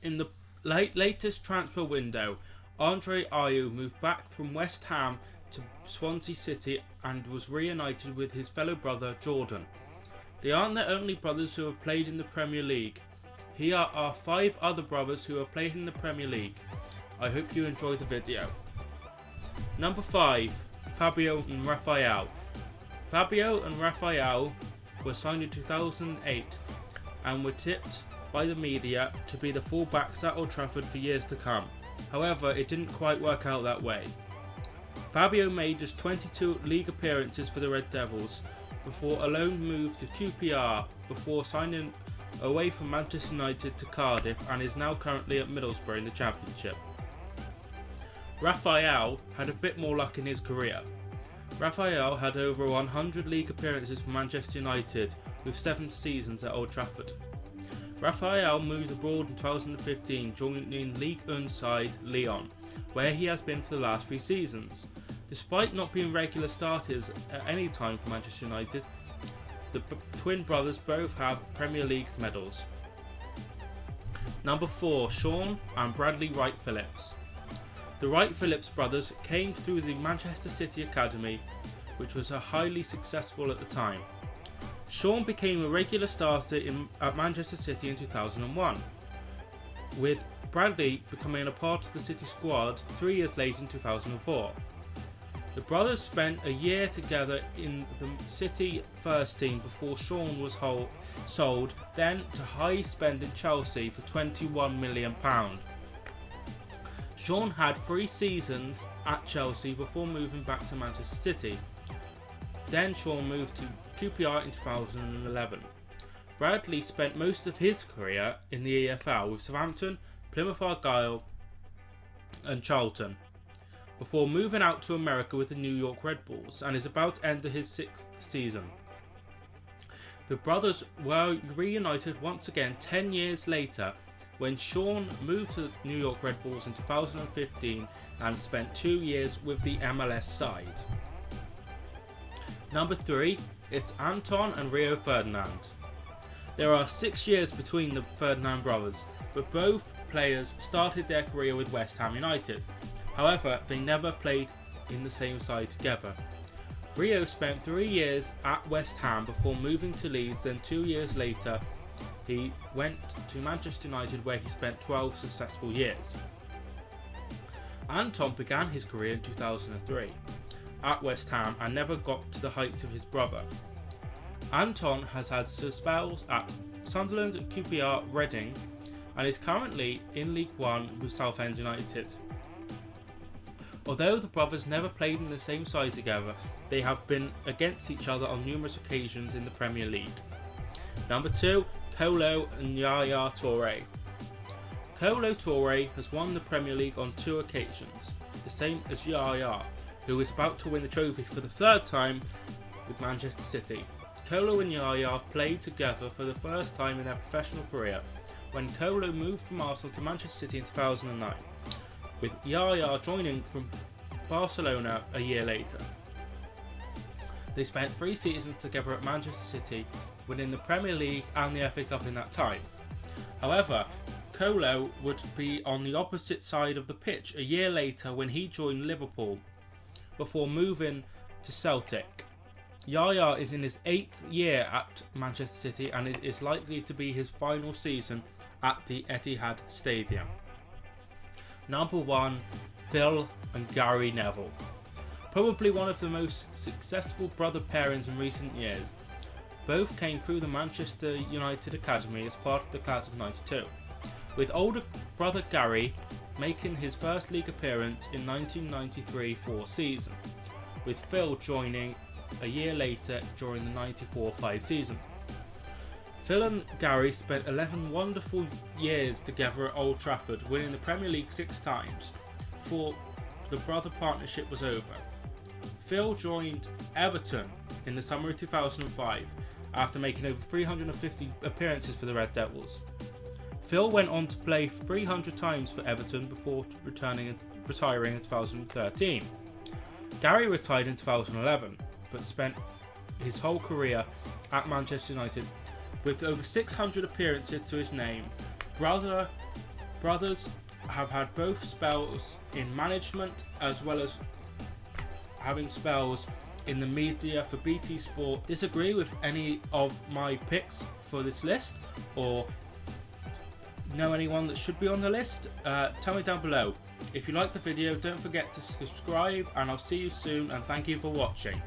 In the latest transfer window, Andre Ayew moved back from West Ham to Swansea City and was reunited with his fellow brother Jordan. They aren't the only brothers who have played in the Premier League. Here are 5 other brothers who have played in the Premier League. I hope you enjoyed the video. Number 5, Fabio and Rafael. Fabio and Rafael were signed in 2008 and were tipped by the media to be the fullbacks at Old Trafford for years to come. However, it didn't quite work out that way. Fabio made just 22 league appearances for the Red Devils before a loan move to QPR before signing away from Manchester United to Cardiff, and is now currently at Middlesbrough in the Championship. Rafael had a bit more luck in his career. Rafael had over 100 league appearances for Manchester United with 7 seasons at Old Trafford. Rafael moved abroad in 2015, joining Ligue 1 side Lyon, where he has been for the last 3 seasons. Despite not being regular starters at any time for Manchester United, the twin brothers both have Premier League medals. Number 4, Shaun and Bradley Wright-Phillips. The Wright-Phillips brothers came through the Manchester City Academy, which was highly successful at the time. Shaun became a regular starter at Manchester City in 2001, with Bradley becoming a part of the City squad 3 years later in 2004. The brothers spent a year together in the City first team before Shaun was sold then to high-spending Chelsea for £21 million. Shaun had 3 seasons at Chelsea before moving back to Manchester City. Then Shaun moved to QPR in 2011. Bradley spent most of his career in the EFL with Southampton, Plymouth Argyle and Charlton, before moving out to America with the New York Red Bulls, and is about to enter his 6th season. The brothers were reunited once again 10 years later when Shaun moved to New York Red Bulls in 2015 and spent 2 years with the MLS side. Number 3, it's Anton and Rio Ferdinand. There are 6 years between the Ferdinand brothers, but both players started their career with West Ham United. However, they never played in the same side together. Rio spent 3 years at West Ham before moving to Leeds, then 2 years later he went to Manchester United where he spent 12 successful years. Anton began his career in 2003 at West Ham and never got to the heights of his brother. Anton has had spells at Sunderland, QPR, Reading, and is currently in League 1 with Southend United. Although the brothers never played in the same side together, they have been against each other on numerous occasions in the Premier League. Number 2, Kolo and Yaya Toure. Kolo Toure has won the Premier League on 2 occasions, the same as Yaya, who is about to win the trophy for the 3rd time with Manchester City. Kolo and Yaya played together for the first time in their professional career when Kolo moved from Arsenal to Manchester City in 2009, with Yaya joining from Barcelona a year later. They spent 3 seasons together at Manchester City, winning the Premier League and the FA Cup in that time. However, Kolo would be on the opposite side of the pitch a year later when he joined Liverpool, before moving to Celtic. Yaya is in his 8th year at Manchester City and it is likely to be his final season at the Etihad Stadium. Number 1, Phil and Gary Neville. Probably one of the most successful brother pairings in recent years. Both came through the Manchester United Academy as part of the class of '92, with older brother Gary making his first league appearance in 1993-04 season, with Phil joining a year later during the 94-05 season. Phil and Gary spent 11 wonderful years together at Old Trafford, winning the Premier League 6 times before the brother partnership was over. Phil joined Everton in the summer of 2005 after making over 350 appearances for the Red Devils. Phil went on to play 300 times for Everton before retiring in 2013. Gary retired in 2011, but spent his whole career at Manchester United with over 600 appearances to his name. Brother brothers have had both spells in management as well as having spells in the media for BT Sport. Disagree with any of my picks for this list, or know anyone that should be on the list? Tell me down below. If you like the video, don't forget to subscribe, and I'll see you soon, and thank you for watching.